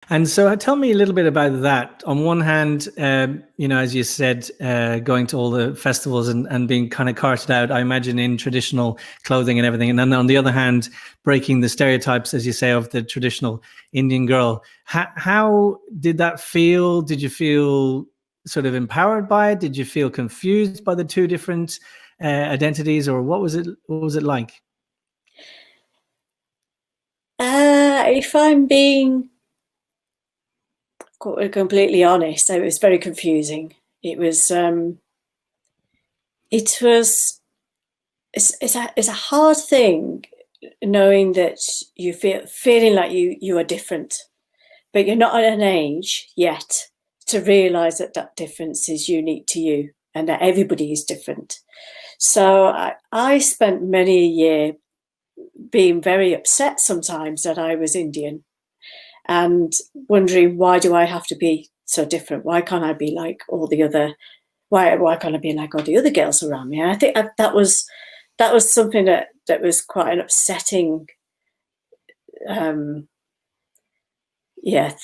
And so tell me a little bit about that. On one hand, as you said, going to all the festivals and being kind of carted out, I imagine, in traditional clothing and everything. And then on the other hand, breaking the stereotypes, as you say, of the traditional Indian girl. How did that feel? Did you feel sort of empowered by it? Did you feel confused by the two different identities, or what was it? What was it like? If I'm being completely honest, it was very confusing. It was it's a hard thing knowing that you feeling like you are different, but you're not at an age yet to realize that that difference is unique to you and that everybody is different. So I spent many a year being very upset sometimes that I was Indian and wondering, why do I have to be so different? Why can't I be like all the other? Why can't I be like all the other girls around me? And I think that was something that was quite an upsetting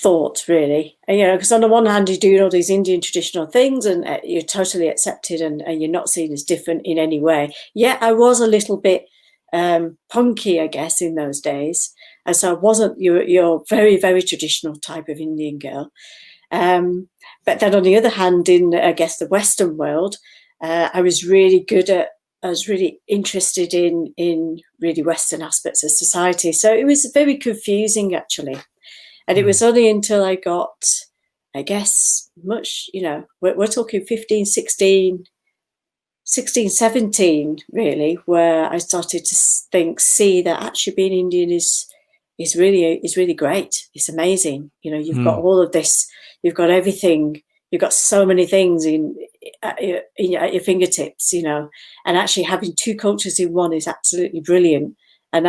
thought, really. And, because on the one hand you're doing all these Indian traditional things and you're totally accepted and you're not seen as different in any way. Yeah, I was a little bit punky, I guess, in those days. And so I wasn't your very, very traditional type of Indian girl. But then on the other hand, in, I guess, the Western world, I was really interested in really Western aspects of society. So it was very confusing, actually. And it was only until I got, I guess, much, we're talking 15, 16, 17, really, where I started to see that actually being Indian is really great. It's amazing. You've got all of this, you've got everything, you've got so many things at your fingertips, and actually having two cultures in one is absolutely brilliant. And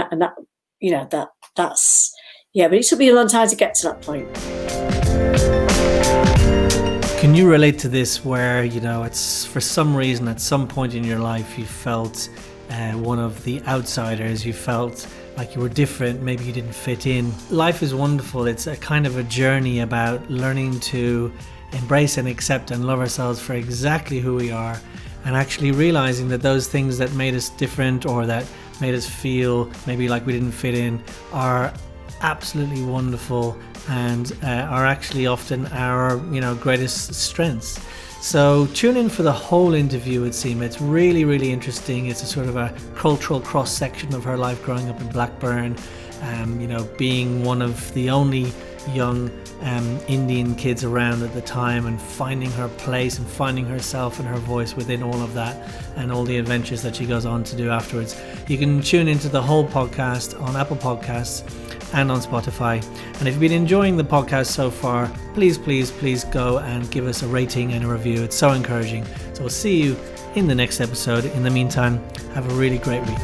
that's, but it took me a long time to get to that point. Can you relate to this where, it's for some reason at some point in your life you felt one of the outsiders, you felt like you were different, maybe you didn't fit in? Life is wonderful. It's a kind of a journey about learning to embrace and accept and love ourselves for exactly who we are, and actually realizing that those things that made us different or that made us feel maybe like we didn't fit in are absolutely wonderful and are actually often our greatest strengths. So tune in for the whole interview with Sima. It's really, really interesting. It's a sort of a cultural cross-section of her life growing up in Blackburn, being one of the only young Indian kids around at the time, and finding her place and finding herself and her voice within all of that, and all the adventures that she goes on to do afterwards. You can tune into the whole podcast on Apple Podcasts and on Spotify. And if you've been enjoying the podcast so far, please go and give us a rating and a review. It's so encouraging. So we'll see you in the next episode. In the meantime, have a really great week.